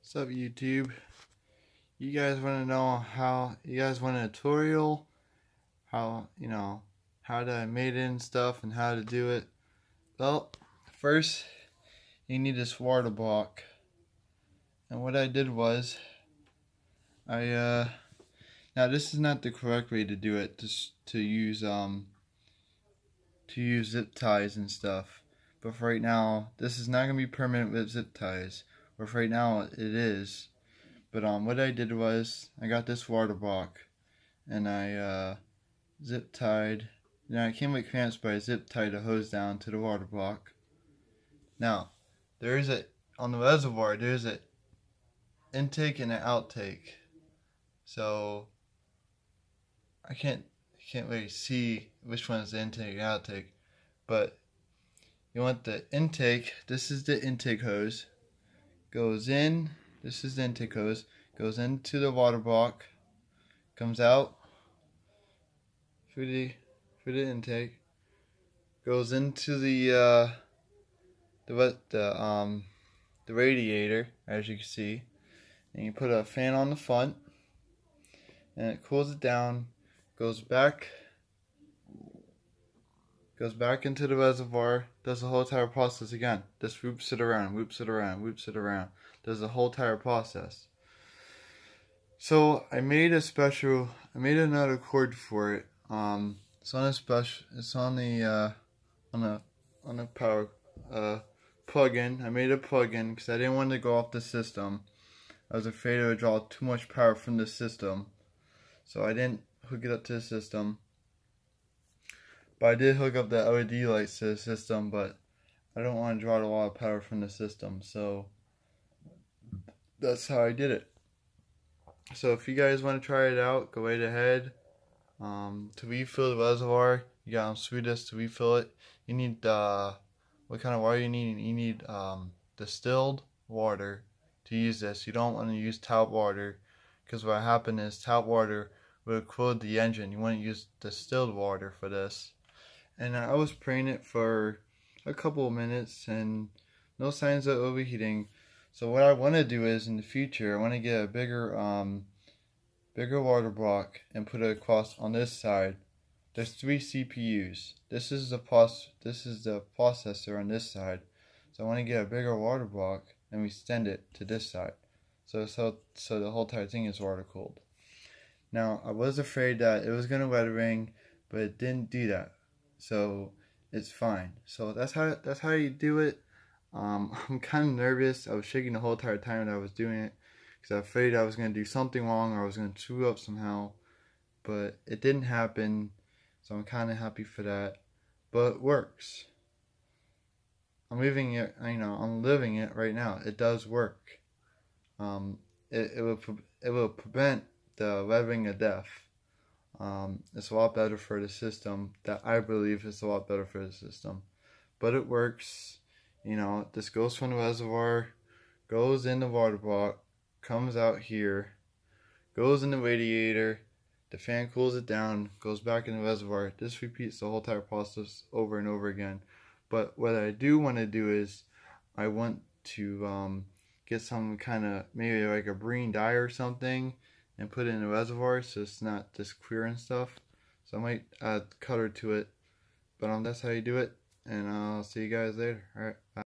What's up, YouTube? You guys want to know you guys want a tutorial how how to mate it and stuff and how to do it? Well, first you need this water block, and what I did was now this is not the correct way to do it, just to use zip ties and stuff, but for right now this is not gonna be permanent with zip ties, but for right now it is. But what I did was I got this water block and I zip tied. Now, it came with clamps, but I zip tied a hose down to the water block. Now, on the reservoir there's an intake and an outtake. So I can't really see which one is the intake and outtake, but you want the intake. This is the intake hose. Goes in. This is the intake hose, goes into the water block, comes out through the intake, goes into the radiator, as you can see, and you put a fan on the front, and it cools it down, goes back into the reservoir, does the whole entire process again. Just whoops it around, whoops it around, whoops it around. Does the whole entire process. So I made another cord for it. It's on the power plug-in. I made a plug-in because I didn't want to go off the system. I was afraid it would draw too much power from the system, so I didn't hook it up to the system. But I did hook up the LED lights to the system, but I don't want to draw a lot of power from the system, so that's how I did it. So if you guys want to try it out, go right ahead. To refill the reservoir, you got to unscrew this to refill it. You need what kind of water you need? You need distilled water to use this. You don't want to use tap water, because what happened is tap water would corrode the engine. You want to use distilled water for this. And I was spraying it for a couple of minutes and no signs of overheating. So what I want to do is, in the future, I want to get a bigger water block and put it across on this side. There's 3 CPUs. This is the processor on this side. So I want to get a bigger water block and extend it to this side. So the whole entire thing is water cooled. Now, I was afraid that it was gonna weather ring, but it didn't do that. So it's fine. So that's how you do it. I'm kind of nervous. I was shaking the whole entire time that I was doing it, because I was afraid I was going to do something wrong or I was going to screw up somehow. But it didn't happen, so I'm kind of happy for that. But it works. I'm living it. I'm living it right now. It does work. It will prevent the weathering of death. It's a lot better for the system. That I believe is a lot better for the system. But it works. This goes from the reservoir, goes in the water block, comes out here, goes in the radiator, the fan cools it down, goes back in the reservoir. This repeats the whole entire process over and over again. But what I do want to do is, I want to get some kind of, maybe like a green dye or something, and put it in the reservoir so it's not just clear and stuff. So I might add color to it. But that's how you do it. And I'll see you guys later. Alright, bye.